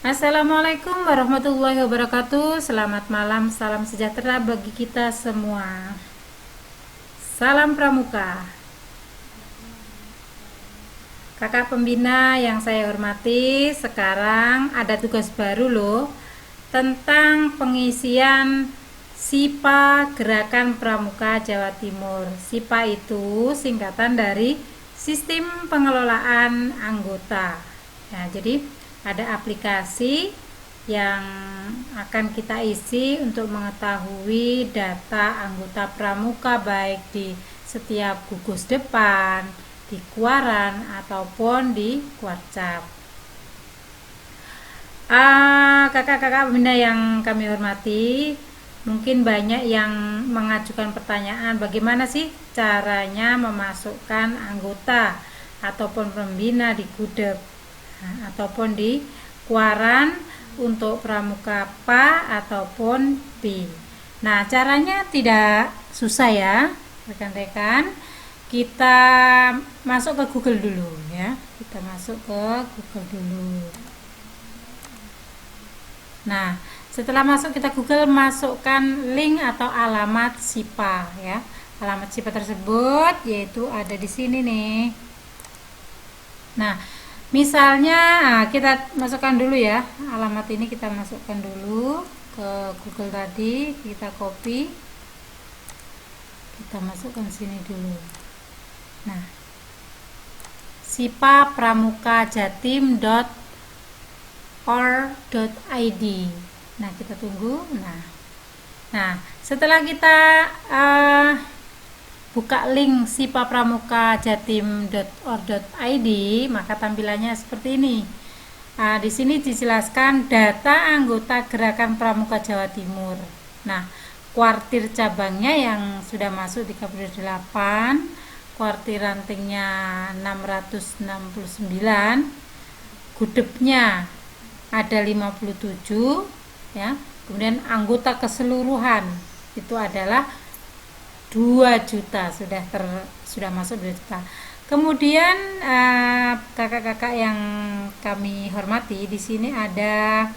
Assalamualaikum warahmatullahi wabarakatuh. Selamat malam, salam sejahtera bagi kita semua. Salam Pramuka. Kakak pembina yang saya hormati, sekarang ada tugas baru loh tentang pengisian SIPA Gerakan Pramuka Jawa Timur. SIPA itu singkatan dari Sistem Pengelolaan Anggota. Nah, jadi ada aplikasi yang akan kita isi untuk mengetahui data anggota pramuka baik di setiap gugus depan, di kuaran ataupun di kuarcap. Kakak-kakak pembina yang kami hormati, mungkin banyak yang mengajukan pertanyaan bagaimana sih caranya memasukkan anggota ataupun pembina di gudeg ataupun di kuaran untuk pramuka PA ataupun B. Nah, caranya tidak susah ya, rekan-rekan. Kita masuk ke Google dulu ya. Kita masuk ke Google dulu. Nah, setelah masuk kita Google, masukkan link atau alamat SIPA ya. Alamat SIPA tersebut yaitu ada di sini nih. Nah, misalnya kita masukkan dulu ya, alamat ini kita masukkan dulu ke Google tadi, kita copy, kita masukkan sini dulu. Nah, SIPA Pramuka Jatim.or.id. Nah, kita tunggu. Nah, setelah kita buka link SIPA Pramuka Jatim.or.id, maka tampilannya seperti ini. Di sini dijelaskan data anggota Gerakan Pramuka Jawa Timur. Nah, kuartir cabangnya yang sudah masuk 38, kuartir rantingnya 669, gudegnya ada 57 ya. Kemudian anggota keseluruhan itu adalah 2 juta, sudah masuk 2 juta. Kemudian kakak-kakak yang kami hormati, di sini ada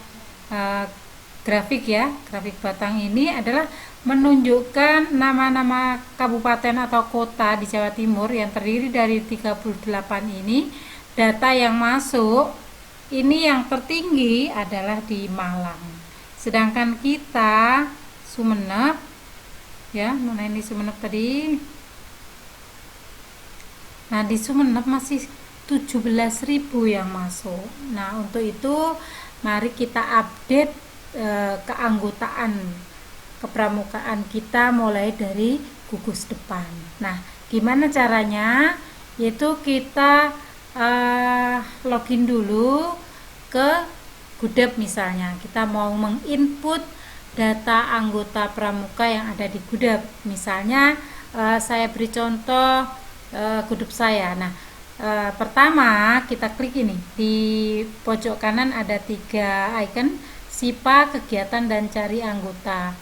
grafik ya. Grafik batang ini adalah menunjukkan nama-nama kabupaten atau kota di Jawa Timur yang terdiri dari 38 ini. Data yang masuk ini yang tertinggi adalah di Malang. Sedangkan kita Sumeneb ya, mana ini Sumeneb tadi. Nah, di Sumeneb masih 17.000 yang masuk. Nah, untuk itu mari kita update keanggotaan kepramukaan kita mulai dari gugus depan. Nah, gimana caranya? Yaitu kita login dulu ke Gudeg misalnya. Kita mau menginput data anggota pramuka yang ada di gudeg. Misalnya saya beri contoh gudeg saya. Nah, pertama kita klik ini. Di pojok kanan ada 3 icon, SIPA, kegiatan dan cari anggota.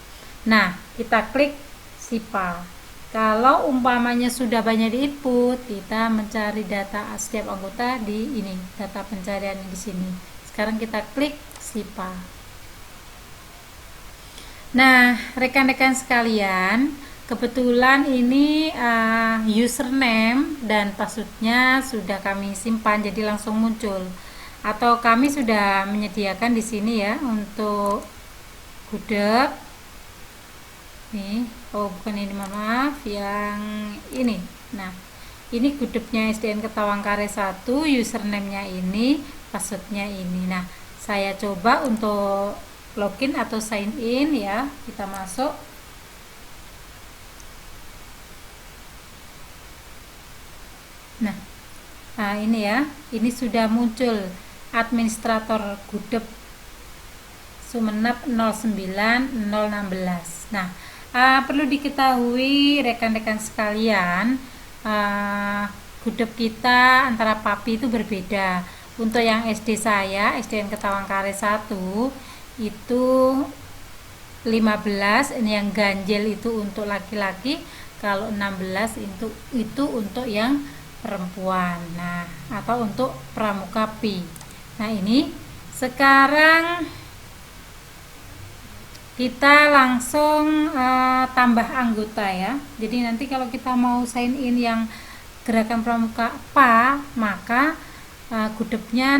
Nah, kita klik SIPA. Kalau umpamanya sudah banyak diinput, kita mencari data setiap anggota di ini, data pencarian di sini. Sekarang kita klik SIPA. Nah, rekan-rekan sekalian, kebetulan ini username dan passwordnya sudah kami simpan, jadi langsung muncul. Atau kami sudah menyediakan di sini ya untuk gudeg. Nih, oh bukan ini, maaf, yang ini. Nah, ini gudegnya SDN Ketawangkare 1, username-nya ini, passwordnya ini. Nah, saya coba untuk login atau sign in ya. Kita masuk. Nah, ini ya, ini sudah muncul administrator gudeg Sumeneb 09016. Nah, perlu diketahui rekan-rekan sekalian, gudeg kita antara PAPI itu berbeda. Untuk yang SD saya, SDN Ketawangkare 1 itu 15, ini yang ganjil itu untuk laki-laki, kalau 16 itu untuk yang perempuan. Nah, atau untuk pramuka P. Nah, ini Sekarang kita langsung tambah anggota ya. Jadi nanti kalau kita mau sign in yang gerakan pramuka PA, maka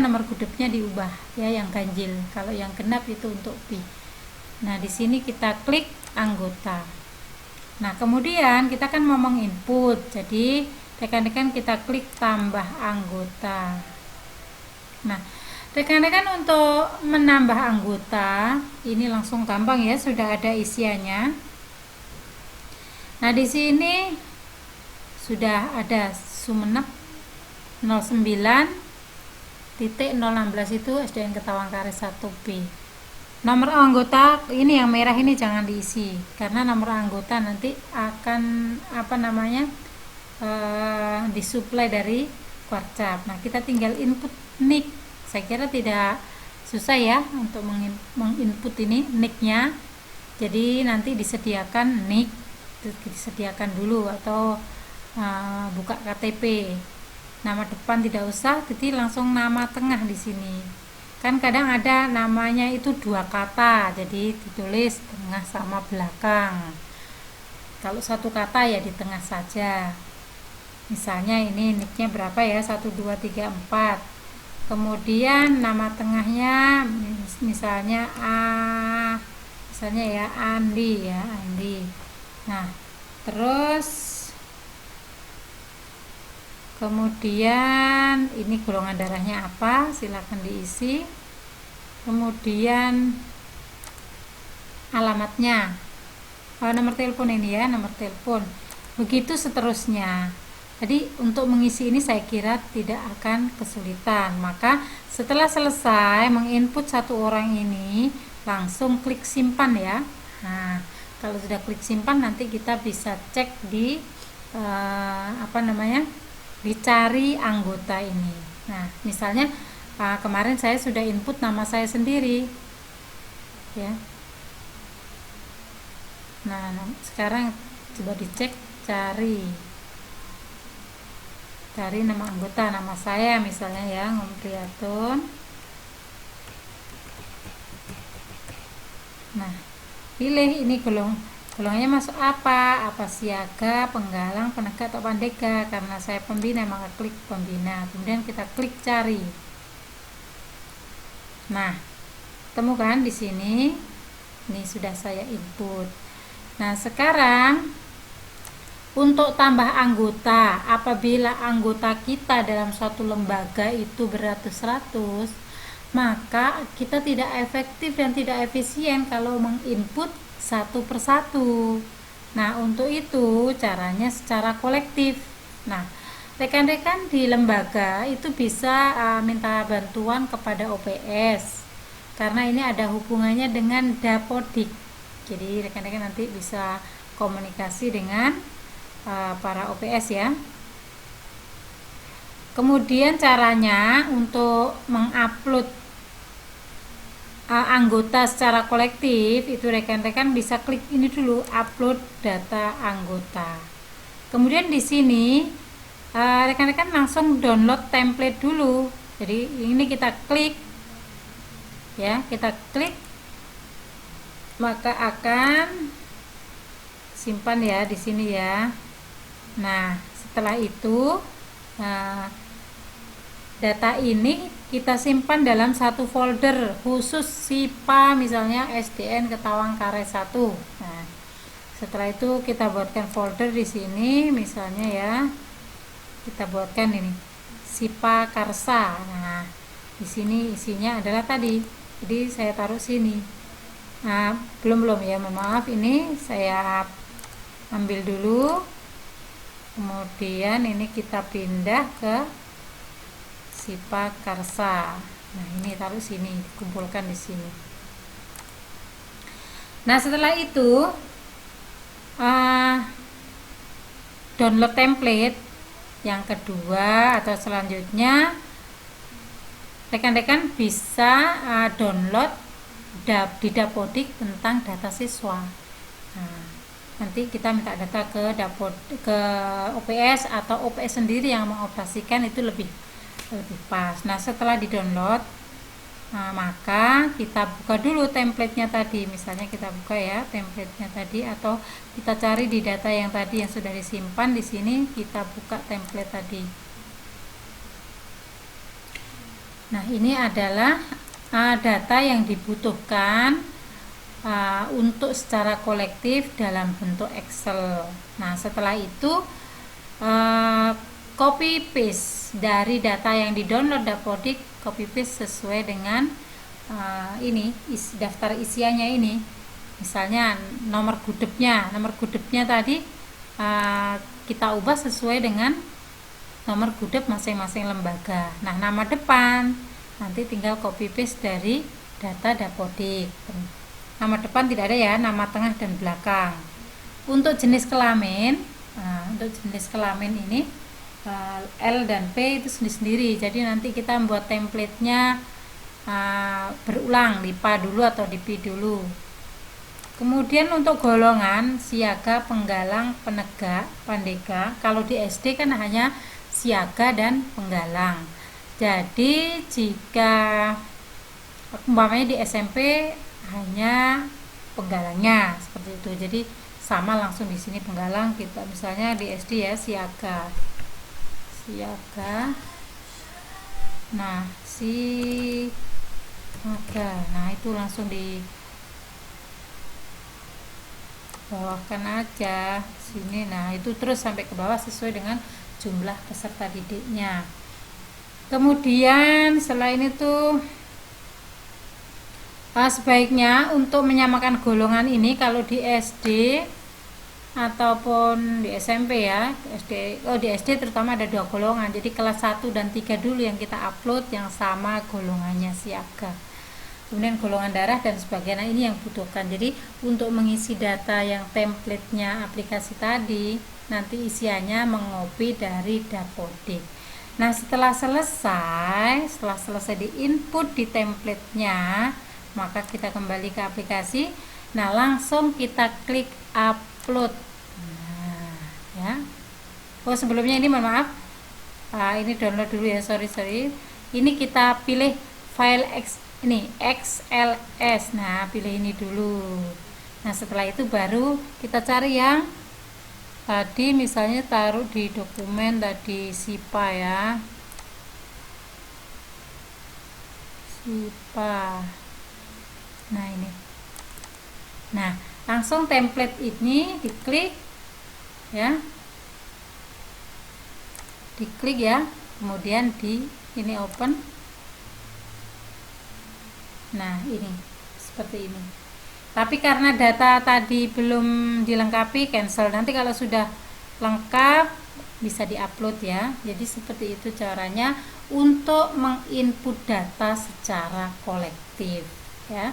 nomor gudepnya diubah ya, yang ganjil. Kalau yang genap itu untuk pi. Nah, di sini kita klik anggota. Nah, kemudian kita kan mau menginput. Jadi rekan-rekan kita klik tambah anggota. Nah, rekan-rekan untuk menambah anggota ini langsung gampang ya, sudah ada isiannya. Nah, di sini sudah ada Sumenep 09.016 itu SDN Ketawangkare 1B. Nomor anggota ini yang merah ini jangan diisi, karena nomor anggota nanti akan disuplai dari Quarcap. Nah, kita tinggal input nick. Saya kira tidak susah ya untuk menginput ini nicknya. Jadi nanti disediakan nick, disediakan dulu, atau buka KTP. Nama depan tidak usah, jadi langsung nama tengah di sini. Kan kadang ada namanya itu 2 kata, jadi ditulis tengah sama belakang. Kalau 1 kata ya di tengah saja. Misalnya ini nicknya berapa ya, 1 2 3 4. Kemudian nama tengahnya misalnya ya Andi. Nah, terus kemudian ini golongan darahnya apa, silakan diisi. Kemudian alamatnya, nomor telepon ini ya, nomor telepon. Begitu seterusnya. Jadi untuk mengisi ini saya kira tidak akan kesulitan. Maka setelah selesai menginput 1 orang ini, langsung klik simpan ya. Nah, kalau sudah klik simpan, nanti kita bisa cek di dicari anggota ini. Nah, misalnya kemarin saya sudah input nama saya sendiri ya. Nah, sekarang coba dicek, cari nama anggota, nama saya misalnya ya, Ngompriatun. Nah, pilih ini golongannya masuk apa siaga, penggalang, penegak atau pandega. Karena saya pembina maka klik pembina, kemudian kita klik cari. Nah, temukan di sini, ini sudah saya input. Nah, sekarang untuk tambah anggota, apabila anggota kita dalam suatu lembaga itu beratus-ratus, maka kita tidak efektif dan tidak efisien kalau menginput 1 persatu. Nah, untuk itu caranya secara kolektif. Nah, rekan-rekan di lembaga itu bisa minta bantuan kepada OPS, karena ini ada hubungannya dengan Dapodik. Jadi rekan-rekan nanti bisa komunikasi dengan para OPS ya. Kemudian caranya untuk mengupload anggota secara kolektif itu rekan-rekan bisa klik ini dulu, upload data anggota. Kemudian di sini rekan-rekan langsung download template dulu. Jadi ini kita klik ya, maka akan simpan ya di sini ya. Nah, setelah itu data ini kita simpan dalam satu folder khusus SIPA, misalnya SDN Ketawangkare 1. Nah, setelah itu kita buatkan folder di sini, misalnya ya, kita buatkan ini SIPA Karsa. Nah, di sini isinya adalah tadi. Jadi saya taruh sini. Nah, belum ya, mohon maaf, ini saya ambil dulu. Kemudian ini kita pindah ke SIPA Karsa. Nah, ini taruh sini, kumpulkan di sini. Nah, setelah itu download template yang kedua atau selanjutnya rekan-rekan bisa download di Dapodik tentang data siswa. Nah, nanti kita minta data ke OPS atau OPS sendiri yang mengoperasikan, itu lebih pas. Nah, setelah di-download Nah, maka kita buka dulu templatenya tadi. Misalnya kita buka ya templatenya tadi, atau kita cari di data yang tadi yang sudah disimpan di sini, kita buka template tadi. Nah, ini adalah data yang dibutuhkan untuk secara kolektif dalam bentuk Excel. Nah, setelah itu copy paste dari data yang di download Dapodik, copy paste sesuai dengan ini daftar isiannya ini. Misalnya nomor gudepnya tadi kita ubah sesuai dengan nomor gudep masing-masing lembaga. Nah, nama depan nanti tinggal copy paste dari data Dapodik. Nama depan tidak ada ya, nama tengah dan belakang. Untuk jenis kelamin, ini L dan P itu sendiri-sendiri. Jadi nanti kita membuat templatenya berulang, di PA dulu atau di P dulu. Kemudian untuk golongan siaga, penggalang, penegak, pandega. Kalau di SD kan hanya siaga dan penggalang. Jadi jika umpamanya di SMP hanya penggalangnya seperti itu. Jadi sama langsung di sini penggalang, kita misalnya di SD ya siaga. Nah, siaga. Nah, itu langsung di bawahkan aja sini. Nah, itu terus sampai ke bawah sesuai dengan jumlah peserta didiknya. Kemudian selain itu sebaiknya untuk menyamakan golongan ini, kalau di SD ataupun di SMP ya, di SD terutama ada 2 golongan. Jadi kelas 1 dan 3 dulu yang kita upload yang sama golongannya siaga. Kemudian golongan darah dan sebagainya ini yang butuhkan. Jadi untuk mengisi data yang templatenya aplikasi tadi, nanti isiannya mengopi dari Dapodik. Nah, setelah selesai di input di templatenya, maka kita kembali ke aplikasi. Nah, langsung kita klik upload. Nah, ya. Sebelumnya ini mohon maaf. Ini download dulu ya, sorry. Ini kita pilih file XLS. Nah, pilih ini dulu. Nah, setelah itu baru kita cari yang tadi, misalnya taruh di dokumen tadi SIPA ya. SIPA. Nah, ini. Nah, langsung template ini diklik ya. Diklik ya. Kemudian ini open. Nah, ini seperti ini. Tapi karena data tadi belum dilengkapi, cancel. Nanti kalau sudah lengkap bisa diupload ya. Jadi seperti itu caranya untuk menginput data secara kolektif ya.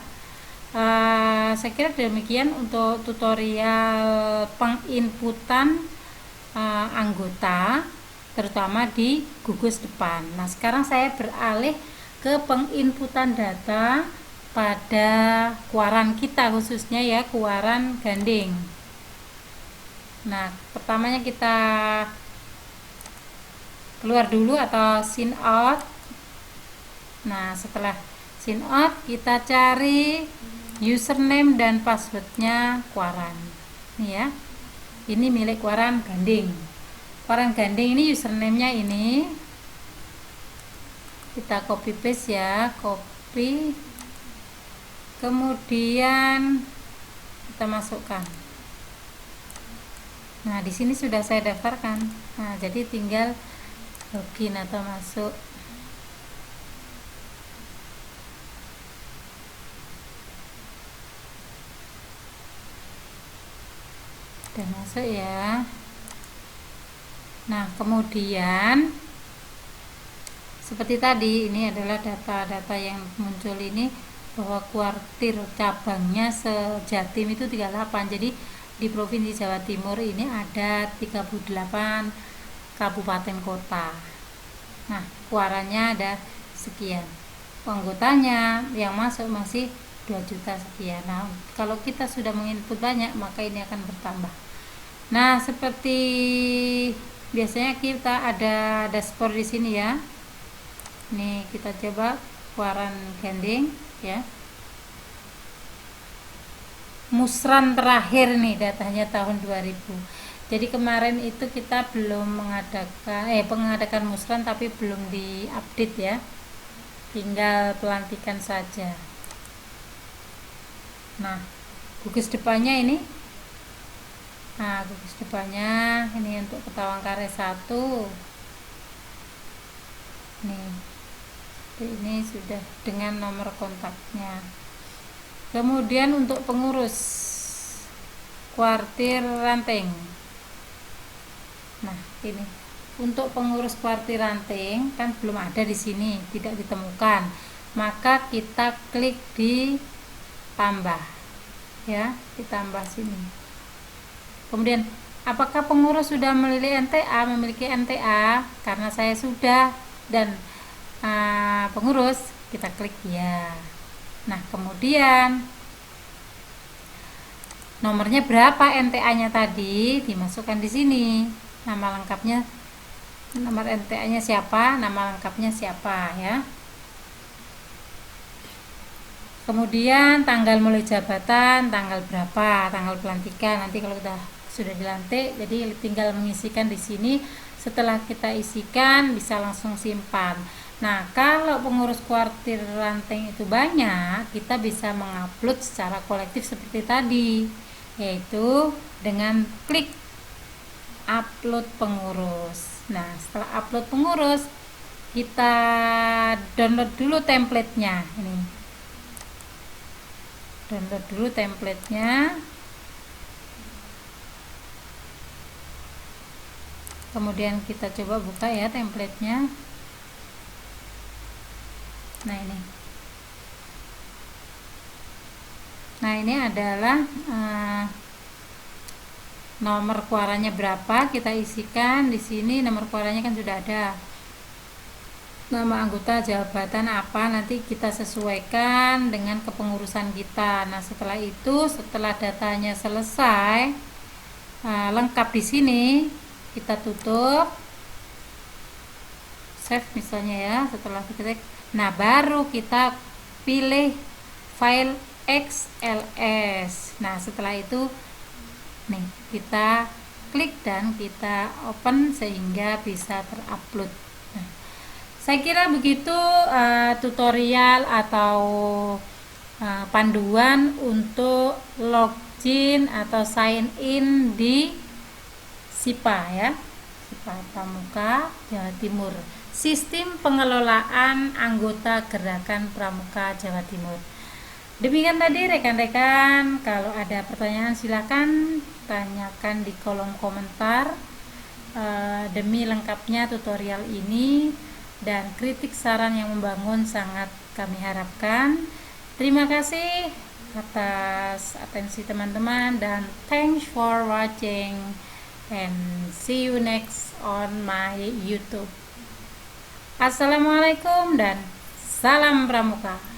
Saya kira demikian untuk tutorial penginputan anggota terutama di gugus depan. Nah, sekarang saya beralih ke penginputan data pada kuaran kita, khususnya ya kuaran gandeng. Nah, pertamanya kita keluar dulu atau sign out. Nah, setelah sign out kita cari username dan passwordnya kuaran. Ini ya, ini milik kuaran gandeng. Kuaran gandeng ini username-nya ini kita copy paste ya, copy, kemudian kita masukkan. Nah, di sini sudah saya daftarkan. Nah, jadi tinggal login atau masuk. Sudah masuk ya. Nah, kemudian seperti tadi, ini adalah data-data yang muncul ini, bahwa kuartir cabangnya se-Jatim itu 38. Jadi di Provinsi Jawa Timur ini ada 38 kabupaten kota. Nah, kuarannya ada sekian. Anggotanya yang masuk masih 2 juta sekian. Nah, kalau kita sudah menginput banyak, maka ini akan bertambah. Nah, seperti biasanya kita ada dashboard di sini ya. Nih, kita coba Kuaran Gending ya. Musran terakhir nih datanya tahun 2000. Jadi kemarin itu kita belum mengadakan musran, tapi belum diupdate ya. Tinggal pelantikan saja. Nah, gugus depannya ini. Nah, gugus depannya ini untuk Ketawangkare 1. Nih. Ini sudah dengan nomor kontaknya. Kemudian untuk pengurus kuartir ranting. Nah, ini untuk pengurus kuartir ranting kan belum ada di sini, tidak ditemukan. Maka kita klik di tambah, ya, ditambah sini. Kemudian, apakah pengurus sudah memiliki NTA? Karena saya sudah dan pengurus, kita klik ya. Nah, kemudian nomornya berapa NTA-nya tadi dimasukkan di sini. Nama lengkapnya, nomor NTA-nya siapa, nama lengkapnya siapa ya. Kemudian tanggal mulai jabatan, tanggal berapa, tanggal pelantikan. Nanti kalau kita sudah dilantik, jadi tinggal mengisikan di sini. Setelah kita isikan bisa langsung simpan. Nah, kalau pengurus kuartir ranting itu banyak, kita bisa mengupload secara kolektif seperti tadi, yaitu dengan klik upload pengurus. Nah, setelah upload pengurus, kita download dulu templatenya. Ini download dulu templatenya. Kemudian kita coba buka ya templatenya. Nah ini adalah nomor kuaranya berapa, kita isikan di sini. Nomor kuaranya kan sudah ada. Nama anggota, jabatan apa, nanti kita sesuaikan dengan kepengurusan kita. Nah, setelah itu, setelah datanya selesai lengkap di sini, kita tutup, save misalnya ya. Setelah kita, nah baru kita pilih file XLS. Nah, setelah itu nih kita klik dan kita open sehingga bisa terupload. Nah, saya kira begitu tutorial atau panduan untuk login atau sign in di SIPA ya, SIPA Pramuka Jawa Timur. Sistem pengelolaan anggota Gerakan Pramuka Jawa Timur. Demikian tadi rekan-rekan, kalau ada pertanyaan silakan tanyakan di kolom komentar. Demi lengkapnya tutorial ini dan kritik saran yang membangun sangat kami harapkan. Terima kasih atas atensi teman-teman dan thanks for watching and see you next on my YouTube. Assalamualaikum dan salam Pramuka.